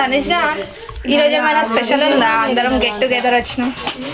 తనిష్క ఈరోజు ఏమైనా స్పెషల్ ఉందా? అందరం గెట్ టుగెదర్ వచ్చినాం.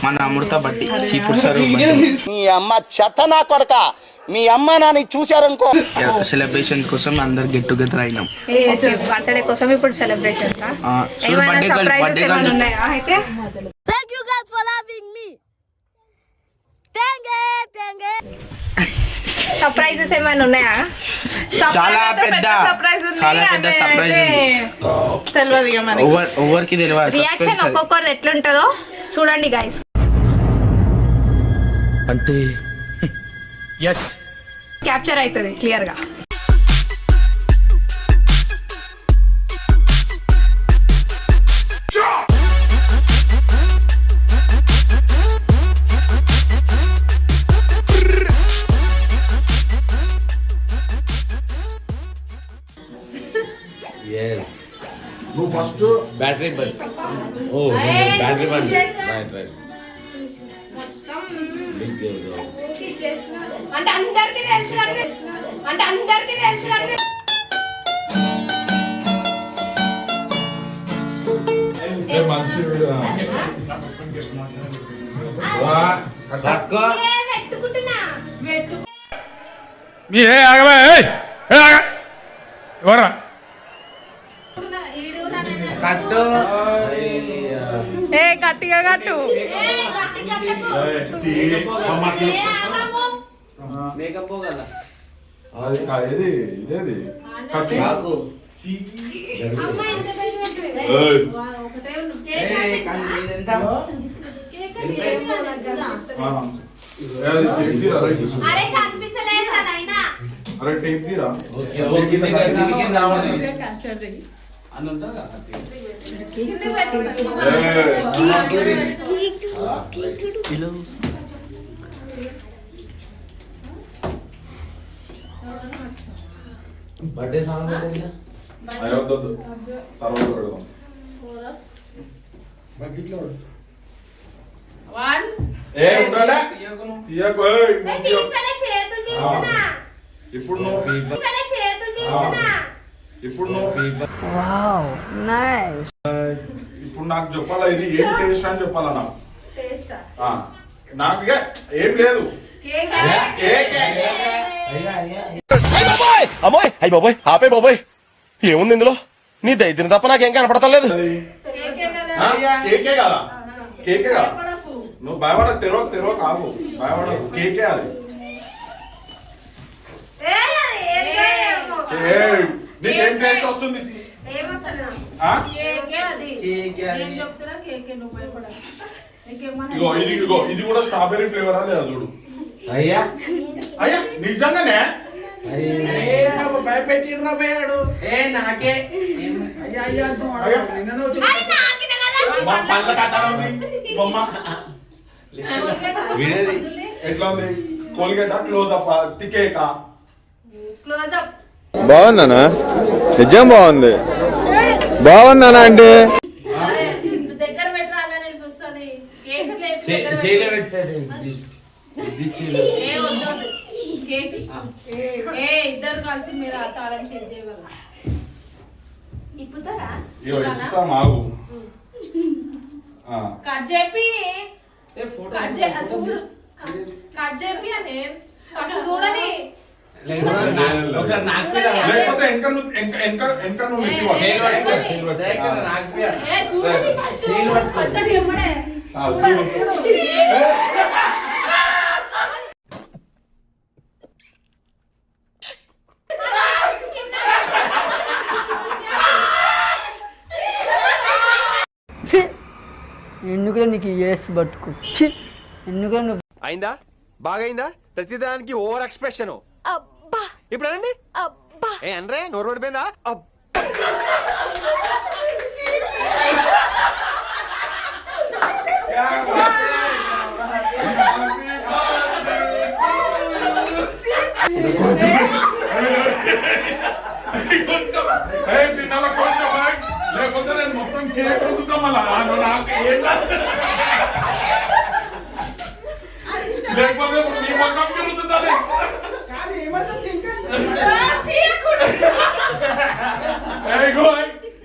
మన అమృత బట్టి సీపుడు సార్ మీ అమ్మ చెత్త నా కొడక, మీ అమ్మ నాని చూసారనుకో. సెలబ్రేషన్ కోసం అందరు గెట్ టుగెదర్ అయినాం. బర్త్డే కోసం ఇప్పుడు సెలబ్రేషన్స్ ఉన్నాయా? అయితే Thank you guys for loving me. Thank you. Surprises ఏమైనా ఉన్నాయా? చాలా పెద్ద సర్ప్రైజ్ తెలియదు ఎవరికి తెలియదు. రియాక్షన్ ఒక్కొక్కరిది ఎట్లుంటుందో చూడండి గైస్. అంటే ఎస్ క్యాప్చర్ అవుతుంది క్లియర్ గా. నువ్వు ఫస్ట్ బ్యాటరీ బంద్. ఓ బ్యాటరీ బంద్. రైట్ అంటే అందరికీ తెలుసు మంచి కట్టు గట్టిగా కట్టు. అది ఇదేది అరే టేప్ తీరా. బర్త్డే సాంగ్ అయ్యొద్దు తర్వాత పెడదాం. ఏ ఉండాలా తీయకు. ఇప్పుడు ఇప్పుడు నాకు చెప్పాలా ఇది ఏం టేస్ట్ అని చెప్పాలా నాకు. నాకు ఏం లేదు. అమ్మోయ్ అయ్యి బాబోయ్ ఆపే బాబోయ్, ఏముంది ఇందులో? నీ దైత్యం తప్ప నాకేం కనపడతలేదు. కేకే కదా, కేకే కదా. నువ్వు భయపడ తెరవ కాదు, భయపడకు. కేకే అది. నీకేం టేస్ట్ వస్తుంది? ఇగో ఇది కూడా స్ట్రాబెర్రీ ఫ్లేవరా లేదా చూడు. అయ్యా నిజంగానే భయపెట్టిండ్రా పోయాడు. నాకే ఎట్లా ఉంది? కోల్గేటా క్లోజ్ అప్ టికేకా? బాగుందనా? నిజం బాగుంది. బాగుందనా అంటే ఇద్దరు కలిసి మీరు తాళం చేయగలరా? కట్ చెప్పి అని ఫస్ట్ చూడని. లేకపోతే ఇంకా నువ్వు ఎందుకులే నీకు ఏసు బతుకు. ఎందుకులే నువ్వు. అయిందా? బాగైందా? ప్రతిదానికి ఓవర్ ఎక్స్ప్రెషన్. ఇప్పుడు అనండి. ఏ అనరే నోరు పడిపోయిందా? లేకపోతే నేను మొత్తం కేక్ రుద్దుతాం మళ్ళా. లేకపోతే నీ మొత్తం రుద్దుతాను.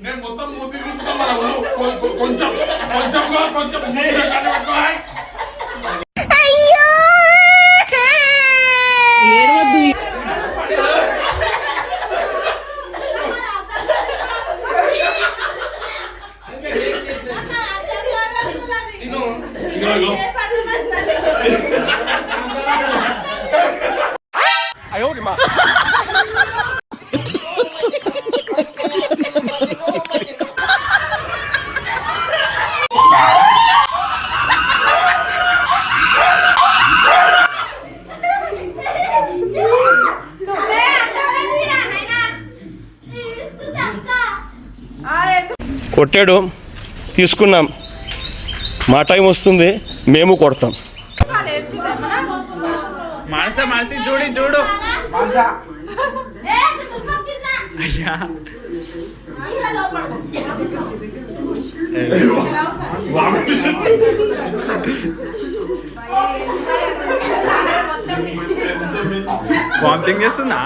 నేను మొత్తం మూతి రుద్దుతాం. కొంచెం కొంచెం కొట్టాడు, తీసుకున్నాం. మా టైం వస్తుంది, మేము కొడతాం. మనసి చూడు అయ్యా వామిటింగ్ చేస్తుందా?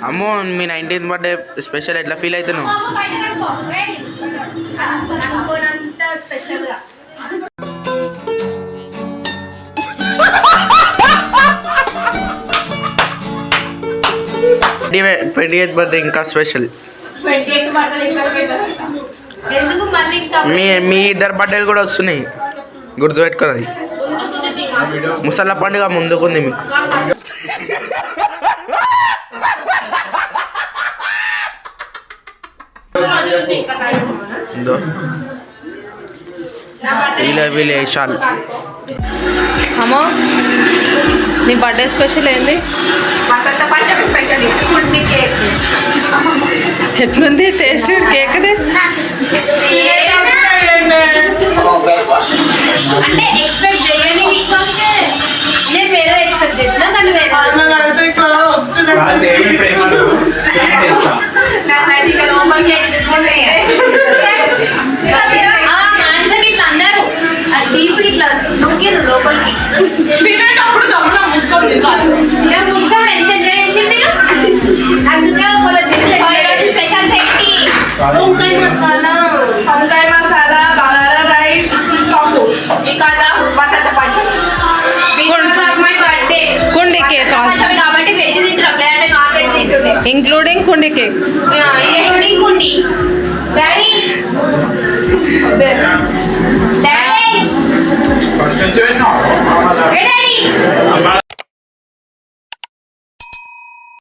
అమ్మో మీ 19th బర్త్డే స్పెషల్ ఎట్లా ఫీల్ అవుతున్నావు? అనుకోనంత స్పెషల్గా. 28th బర్త్డే ఇంకా స్పెషల్. 28th బర్త్డే ఎందుకు మళ్ళీ ఇంకా మీ ఇద్దరు బర్త్డేలు కూడా వస్తున్నాయి, గుర్తుపెట్టుకోవాలి. ముసళ్ళ పండుగ ముందుకుంది మీకు. విలేషాలు అమ్మో నీ బర్త్డే స్పెషల్ ఏంది? వసంత పంచమి స్పెషల్ కుండి కేక్. ఎట్లుంది టేస్ట్ కేక్ది? అంటే ఎక్స్పెక్ట్ చేయని నేను వేరే ఎక్స్పెక్ట్ చేసాను. వచ్చినా కానీ వేరే నాకైతే ఇక లోపలికి మానసకి ఇట్లా అన్నారు ఆ దీపు ఇట్లా నూకిరు లోపలికి నాకు ముసుకోవడం ఎంత ఎంజాయ్ చేసి మీరు అందుకే స్పెషల్ సెట్టి వంకాయ మసాలా బగారా రైస్ పప్పు because of Vasantha Panchami because of my birthday కుండి కేక్ పంచమి కాబట్టి వెజ్ తింటాం లేదంటే నాన్ వెజ్ తింటుండే ఇంక్లూడింగ్ కుండి కేక్. ఇంక్లూడింగ్ కుండి డాడీ డాడీ డాడీ